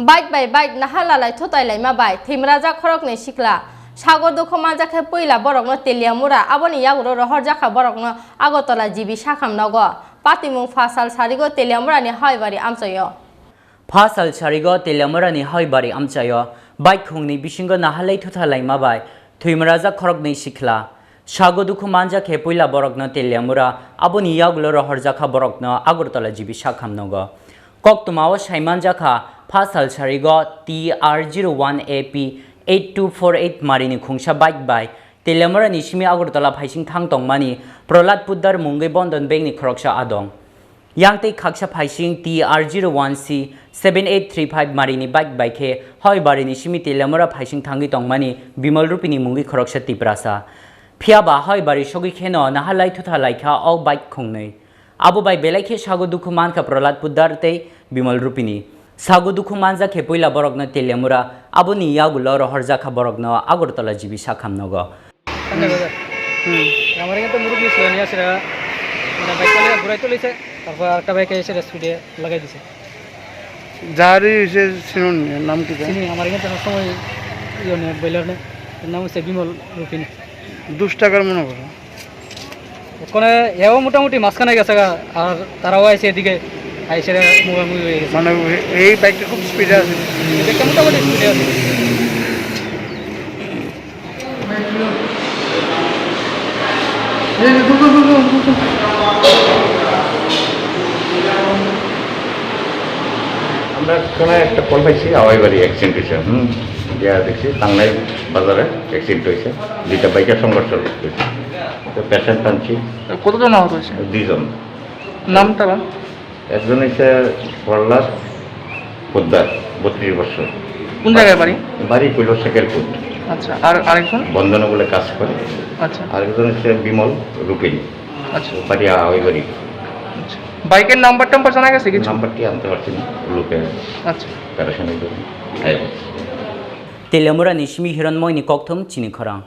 bike by bike নাহালালাই থতাইলাই মা by থৈমরাজাক খরকনি সিকলা সাগর দুঃখ মানজাকে পইলা বরকনো Teliamura আবনি ইয়াগুলো রহর জাখা বরকনো Agartala GB শাখাম নগ পাতিমুং ফাসাল সারিগো তেলিয়ামুরানি হাইবারি আমচয় ফাসাল সারিগো তেলিয়ামুরাनि हायबारि आमचायो बाइक खुंनि बिसिंगो नाहालै थुथालाय माबाय थैमराजाक खरकनै सिखला सागो दुखु मानजा खेपैला बरकनो तेलियामुरा आबनि यागुलो रहरजाखा बरकनो आगरतला जिबि साखामनग कक्तुमाव साइमानजाखा फासाल सारिगो TR01AP 8248 मारिनि खुंसा बाइक बाय तेलियामुरानि सिमि आगरतला फाइसिं थां तंमानि प्रहलाद पुद्दार मुंगै बन्दन बेंकनि खरकसा आदं यांगते खाकसा फाइसिं TR01C 7835 मारिनि बाइक बाइके हायबारिनि सिमि तेलियामुरा फाइसिं थांगि तंमानि बिमल रुपिनि मुंगि खरकसा तिप्रासा फियाबा हायबारि सगि खेनो नाहालाय थुथालायखा औ बाइक खुंनै आबो बाय बेलायखे सागो दुखु मानखा प्रहलाद पुद्दार ते बिमल रुपिनि सागो दुखु मानजा खेपैला बरकनो तेलियामुरा आबोनि यागुलो रहरजाखा बरकनो आगरतला जिबि साखामनग আমার এখানে তো মুরব্বী ছিল নিয়ে আসে মানে বাইক চালিয়ে ঘুরাই তুলেছে তারপর আরেকটা বাইকে এসে স্পিডে লাগাই দিছে যারই এসে শুনুন নাম কি চিনি আমার এখানে তো সময় ইয়ে নেই বইলার নেই নাম হচ্ছে বিমল রুপিন 2 টাকার মনে করো ওখানে এও মোটামুটি মাঝখানে গেছে আর তারাও আইসে এদিকে আইসে মুখোমুখি হয়ে গেছে মানে এই বাইকটা খুব স্পিডে আছে এটা মোটামুটি স্পিডে আছে আমরা এখানে একটা কল পাইছি আওয়াইবাড়ি অ্যাক্সিডেন্ট হয়েছে যা দেখছি টাঙ্গাই বাজারে অ্যাক্সিডেন্ট হয়েছে দুইটা বাইকের সংঘর্ষ হয়েছে তো পেশেন্ট আনছি কতজন আহত হয়েছে 2 জন নামটা একজন হচ্ছে প্রহ্লাদ পোদ্দার 32 বছর কোন জায়গায় বাড়ি বাড়ি কইলো শেখেরপুর আচ্ছা আর আরেকজন বন্ধন বলে কাজ করে আচ্ছা আরেকজন হচ্ছে বিমল রুপিন আচ্ছা বাড়ি আওয়াইবাড়ি বাইকের নাম্বার জানা গেছে কিছু নাম্বারটি আনতে পারছি না লোকে আচ্ছা প্যারাশনের জন্য तेलियामुरानि सिमि हिरनमयनि कक्थुम चिनि खरां